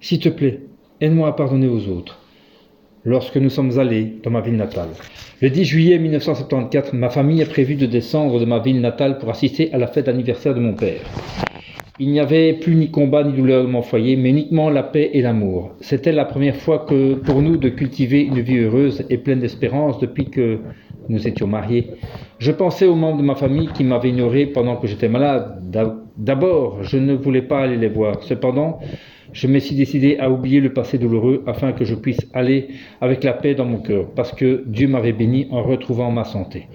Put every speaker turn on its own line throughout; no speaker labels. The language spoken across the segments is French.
S'il te plaît, aide-moi à pardonner aux autres. » Lorsque nous sommes allés dans ma ville natale. Le 10 juillet 1974, ma famille a prévu de descendre de ma ville natale pour assister à la fête d'anniversaire de mon père. Il n'y avait plus ni combat ni douleur dans mon foyer, mais uniquement la paix et l'amour. C'était la première fois pour nous de cultiver une vie heureuse et pleine d'espérance depuis que nous étions mariés. Je pensais aux membres de ma famille qui m'avaient ignoré pendant que j'étais malade. D'abord, je ne voulais pas aller les voir. Cependant, je me suis décidé à oublier le passé douloureux afin que je puisse aller avec la paix dans mon cœur, parce que Dieu m'avait béni en retrouvant ma santé.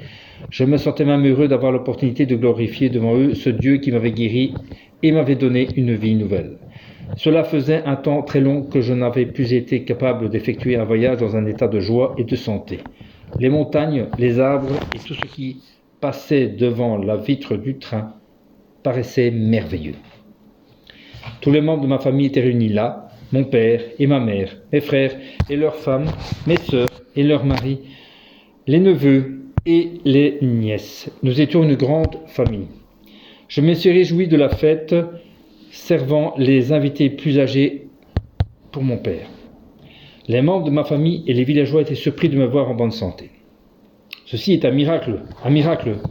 Je me sentais même heureux d'avoir l'opportunité de glorifier devant eux ce Dieu qui m'avait guéri et m'avait donné une vie nouvelle. Cela faisait un temps très long que je n'avais plus été capable d'effectuer un voyage dans un état de joie et de santé. Les montagnes, les arbres et tout ce qui passait devant la vitre du train paraissait merveilleux. Tous les membres de ma famille étaient réunis là, mon père et ma mère, mes frères et leurs femmes, mes sœurs et leurs maris, les neveux et les nièces. Nous étions une grande famille. Je me suis réjoui de la fête, servant les invités plus âgés pour mon père. Les membres de ma famille et les villageois étaient surpris de me voir en bonne santé. « Ceci est un miracle,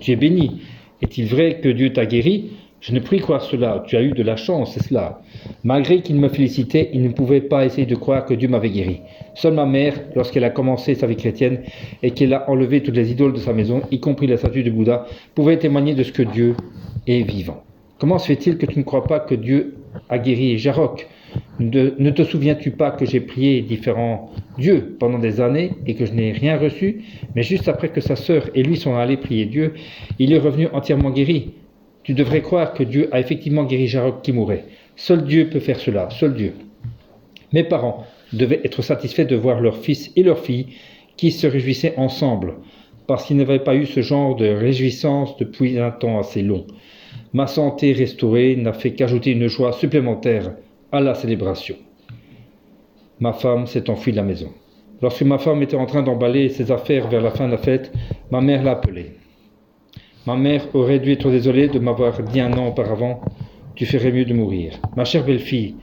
tu es béni. Est-il vrai que Dieu t'a guéri ? Je ne puis croire cela, tu as eu de la chance, c'est cela. » Malgré qu'ils me félicitaient, ils ne pouvaient pas essayer de croire que Dieu m'avait guéri. Seule ma mère, lorsqu'elle a commencé sa vie chrétienne et qu'elle a enlevé toutes les idoles de sa maison, y compris la statue de Bouddha, pouvait témoigner de ce que Dieu est vivant. « Comment se fait-il que tu ne crois pas que Dieu a guéri Jarok ? Ne te souviens-tu pas que j'ai prié différents dieux pendant des années et que je n'ai rien reçu ? Mais juste après que sa sœur et lui sont allés prier Dieu, il est revenu entièrement guéri. Tu devrais croire que Dieu a effectivement guéri Jarok qui mourait. Seul Dieu peut faire cela, seul Dieu. » Mes parents devaient être satisfaits de voir leur fils et leur fille qui se réjouissaient ensemble, parce qu'ils n'avaient pas eu ce genre de réjouissance depuis un temps assez long. Ma santé restaurée n'a fait qu'ajouter une joie supplémentaire à la célébration. Ma femme s'est enfuie de la maison. Lorsque ma femme était en train d'emballer ses affaires vers la fin de la fête, ma mère l'a appelée. Ma mère aurait dû être désolée de m'avoir dit un an auparavant « Tu ferais mieux de mourir. Ma chère belle-fille,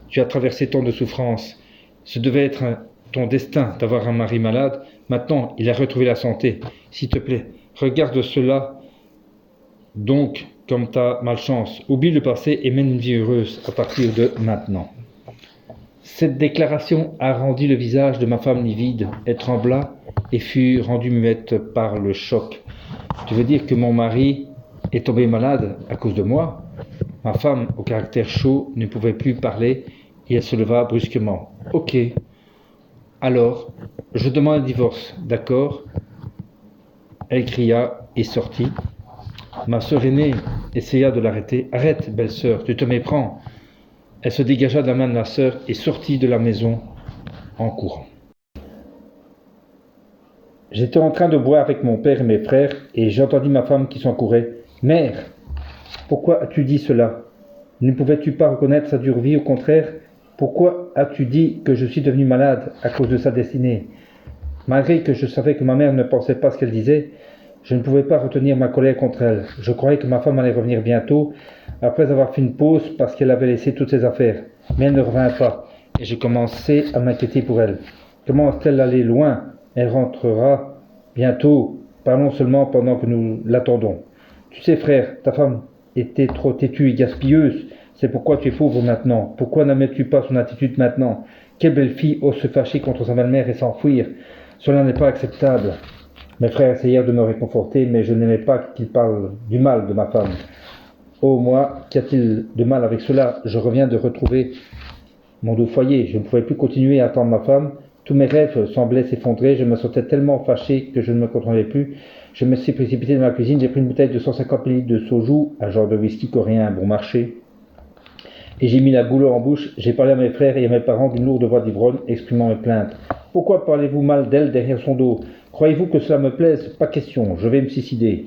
tu as traversé tant de souffrances. Ce devait être ton destin d'avoir un mari malade. Maintenant, il a retrouvé la santé. S'il te plaît, regarde cela donc comme ta malchance. Oublie le passé et mène une vie heureuse à partir de maintenant. » Cette déclaration a rendu le visage de ma femme livide. Elle trembla et fut rendue muette par le choc. « Tu veux dire que mon mari est tombé malade à cause de moi ?» Ma femme, au caractère chaud, ne pouvait plus parler et elle se leva brusquement. « Ok. Alors, je demande un divorce, d'accord ?» Elle cria et sortit. Ma sœur aînée essaya de l'arrêter. « Arrête, belle-sœur, tu te méprends. » Elle se dégagea de la main de ma sœur et sortit de la maison en courant. J'étais en train de boire avec mon père et mes frères et j'entendis ma femme qui s'en courait. « Mère, pourquoi as-tu dit cela ? Ne pouvais-tu pas reconnaître sa dure vie, au contraire ? Pourquoi as-tu dit que je suis devenu malade à cause de sa destinée ?» Malgré que je savais que ma mère ne pensait pas ce qu'elle disait, je ne pouvais pas retenir ma colère contre elle. Je croyais que ma femme allait revenir bientôt, après avoir fait une pause parce qu'elle avait laissé toutes ses affaires. Mais elle ne revint pas, et je commençais à m'inquiéter pour elle. Comment est-elle allée loin ? Elle rentrera bientôt. Parlons seulement pendant que nous l'attendons. Tu sais, frère, ta femme était trop têtue et gaspilleuse. C'est pourquoi tu es pauvre maintenant. Pourquoi n'amènes-tu pas son attitude maintenant ? Quelle belle fille ose se fâcher contre sa belle-mère et s'enfuir ? Cela n'est pas acceptable. Mes frères essayèrent de me réconforter, mais je n'aimais pas qu'ils parlent du mal de ma femme. Oh, moi, qu'y a-t-il de mal avec cela ? Je reviens de retrouver mon doux foyer. Je ne pouvais plus continuer à attendre ma femme. Tous mes rêves semblaient s'effondrer. Je me sentais tellement fâché que je ne me contrôlais plus. Je me suis précipité dans la cuisine. J'ai pris une bouteille de 150 ml de soju, un genre de whisky coréen bon marché, et j'ai mis la goulot en bouche. J'ai parlé à mes frères et à mes parents d'une lourde voix d'ivrogne, exprimant mes plaintes. « Pourquoi parlez-vous mal d'elle derrière son dos ? Croyez-vous que cela me plaise ? Pas question, je vais me suicider. »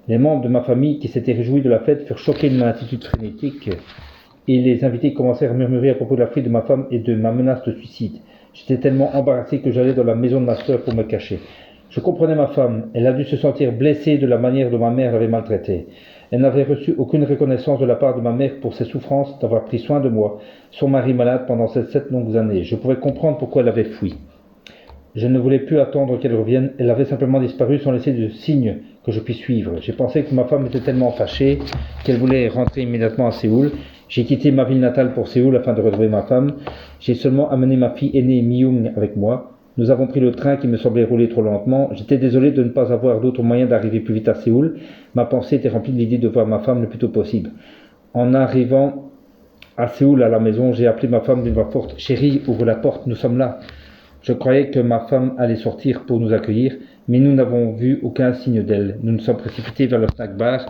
Les membres de ma famille qui s'étaient réjouis de la fête furent choqués de mon attitude frénétique et les invités commencèrent à murmurer à propos de la fuite de ma femme et de ma menace de suicide. J'étais tellement embarrassé que j'allais dans la maison de ma sœur pour me cacher. Je comprenais ma femme, elle a dû se sentir blessée de la manière dont ma mère l'avait maltraitée. Elle n'avait reçu aucune reconnaissance de la part de ma mère pour ses souffrances d'avoir pris soin de moi, son mari malade pendant ces 7 longues années. Je pouvais comprendre pourquoi elle avait fui. Je ne voulais plus attendre qu'elle revienne, elle avait simplement disparu sans laisser de signe que je puisse suivre. J'ai pensé que ma femme était tellement fâchée qu'elle voulait rentrer immédiatement à Séoul. J'ai quitté ma ville natale pour Séoul afin de retrouver ma femme. J'ai seulement amené ma fille aînée Mi-young avec moi. Nous avons pris le train qui me semblait rouler trop lentement. J'étais désolé de ne pas avoir d'autre moyen d'arriver plus vite à Séoul. Ma pensée était remplie de l'idée de voir ma femme le plus tôt possible. En arrivant à Séoul à la maison, j'ai appelé ma femme d'une voix forte. « Chérie, ouvre la porte, nous sommes là !» Je croyais que ma femme allait sortir pour nous accueillir, mais nous n'avons vu aucun signe d'elle. Nous nous sommes précipités vers le snack bar.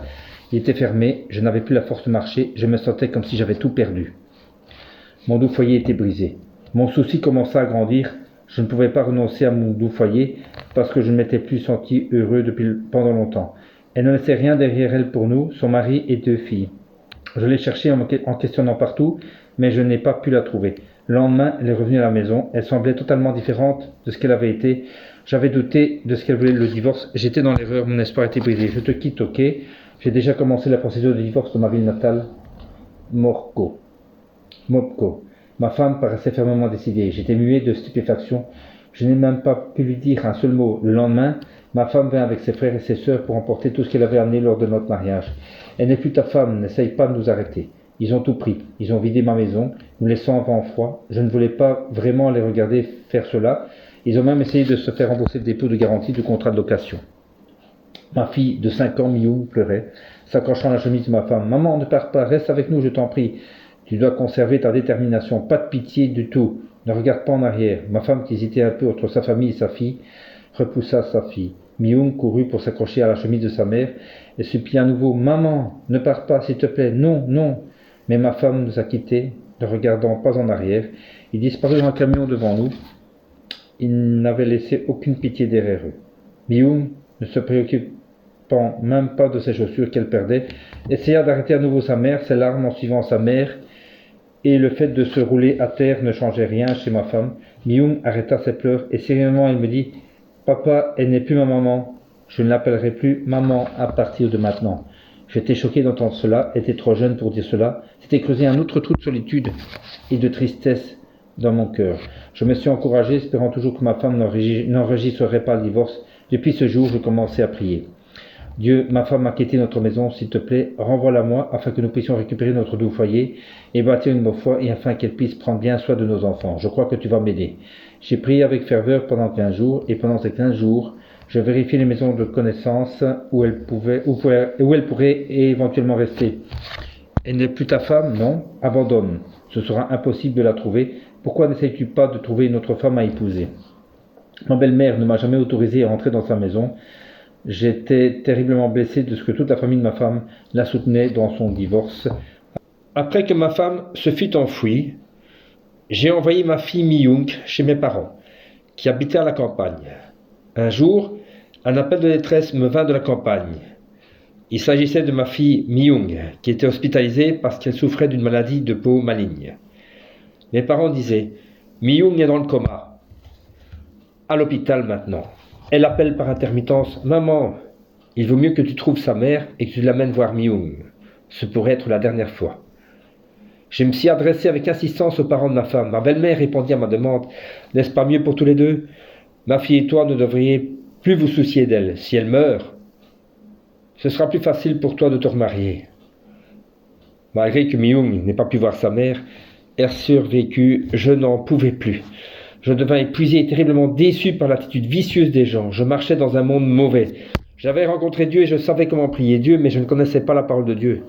Il était fermé, je n'avais plus la force de marcher, je me sentais comme si j'avais tout perdu. Mon doux foyer était brisé. Mon souci commença à grandir. Je ne pouvais pas renoncer à mon doux foyer parce que je ne m'étais plus senti heureux pendant longtemps. Elle ne laissait rien derrière elle pour nous, son mari et 2 filles. Je l'ai cherchée en questionnant partout, mais je n'ai pas pu la trouver. Le lendemain, elle est revenue à la maison. Elle semblait totalement différente de ce qu'elle avait été. J'avais douté de ce qu'elle voulait, le divorce. J'étais dans l'erreur, mon espoir était brisé. Je te quitte, ok. J'ai déjà commencé la procédure de divorce de ma ville natale, Mopko. Ma femme paraissait fermement décidée. J'étais muet de stupéfaction. Je n'ai même pas pu lui dire un seul mot. Le lendemain, ma femme vint avec ses frères et ses sœurs pour emporter tout ce qu'elle avait amené lors de notre mariage. Elle n'est plus ta femme, n'essaye pas de nous arrêter. Ils ont tout pris. Ils ont vidé ma maison, nous laissant en vent froid. Je ne voulais pas vraiment les regarder faire cela. Ils ont même essayé de se faire rembourser le dépôt de garantie du contrat de location. Ma fille de 5 ans, Miou, pleurait, s'accrochant à la chemise de ma femme. « Maman, ne pars pas, reste avec nous, je t'en prie. Tu dois conserver ta détermination, pas de pitié du tout. Ne regarde pas en arrière. » Ma femme, qui hésitait un peu entre sa famille et sa fille, repoussa sa fille. Myung courut pour s'accrocher à la chemise de sa mère et supplia à nouveau « Maman, ne pars pas, s'il te plaît, non, non !» Mais ma femme nous a quittés, ne regardant pas en arrière. Il disparut dans un camion devant nous. Il n'avait laissé aucune pitié derrière eux. Myung, ne se préoccupant même pas de ses chaussures qu'elle perdait, essaya d'arrêter à nouveau sa mère, ses larmes en suivant sa mère, et le fait de se rouler à terre ne changeait rien chez ma femme. Myung arrêta ses pleurs et sérieusement elle me dit « Papa, elle n'est plus ma maman. Je ne l'appellerai plus maman à partir de maintenant. » J'étais choqué d'entendre cela, était trop jeune pour dire cela. C'était creuser un autre trou de solitude et de tristesse dans mon cœur. Je me suis encouragé, espérant toujours que ma femme n'enregistrerait pas le divorce. Depuis ce jour, je commençais à prier. Dieu, ma femme a quitté notre maison, s'il te plaît, renvoie-la-moi afin que nous puissions récupérer notre doux foyer et bâtir une bonne foi et afin qu'elle puisse prendre bien soin de nos enfants. Je crois que tu vas m'aider. J'ai prié avec ferveur pendant 15 jours et pendant ces 15 jours, je vérifiais les maisons de connaissances où elle pourrait éventuellement rester. Elle n'est plus ta femme, non? Abandonne. Ce sera impossible de la trouver. Pourquoi n'essayes-tu pas de trouver une autre femme à épouser? Ma belle-mère ne m'a jamais autorisé à entrer dans sa maison. J'étais terriblement blessé de ce que toute la famille de ma femme la soutenait dans son divorce. Après que ma femme se fut enfuie, j'ai envoyé ma fille Mi-young chez mes parents, qui habitaient à la campagne. Un jour, un appel de détresse me vint de la campagne. Il s'agissait de ma fille Mi-young, qui était hospitalisée parce qu'elle souffrait d'une maladie de peau maligne. Mes parents disaient « Mi-young est dans le coma. À l'hôpital maintenant. » Elle appelle par intermittence « Maman, il vaut mieux que tu trouves sa mère et que tu l'amènes voir Mi-young. Ce pourrait être la dernière fois. » Je me suis adressé avec insistance aux parents de ma femme. Ma belle-mère répondit à ma demande « N'est-ce pas mieux pour tous les deux? Ma fille et toi ne devriez plus vous soucier d'elle. Si elle meurt, ce sera plus facile pour toi de te remarier. » Malgré que Mi-young n'ait pas pu voir sa mère, elle survécut, je n'en pouvais plus. Je devins épuisé et terriblement déçu par l'attitude vicieuse des gens. Je marchais dans un monde mauvais. J'avais rencontré Dieu et je savais comment prier Dieu, mais je ne connaissais pas la parole de Dieu.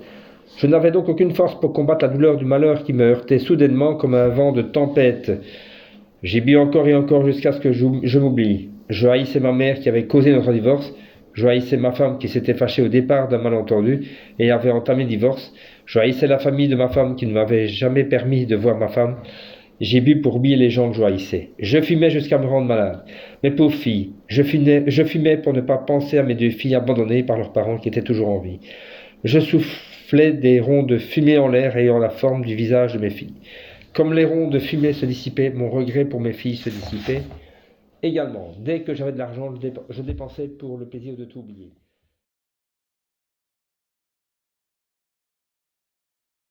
Je n'avais donc aucune force pour combattre la douleur du malheur qui me heurtait soudainement comme un vent de tempête. J'ai bu encore et encore jusqu'à ce que je m'oublie. Je haïssais ma mère qui avait causé notre divorce. Je haïssais ma femme qui s'était fâchée au départ d'un malentendu et avait entamé le divorce. Je haïssais la famille de ma femme qui ne m'avait jamais permis de voir ma femme. J'ai bu pour oublier les gens que je haïssais. Je fumais jusqu'à me rendre malade. Mes pauvres filles, je fumais pour ne pas penser à mes 2 filles abandonnées par leurs parents qui étaient toujours en vie. Je soufflais des ronds de fumée en l'air ayant la forme du visage de mes filles. Comme les ronds de fumée se dissipaient, mon regret pour mes filles se dissipait également. Dès que j'avais de l'argent, je dépensais pour le plaisir de tout oublier.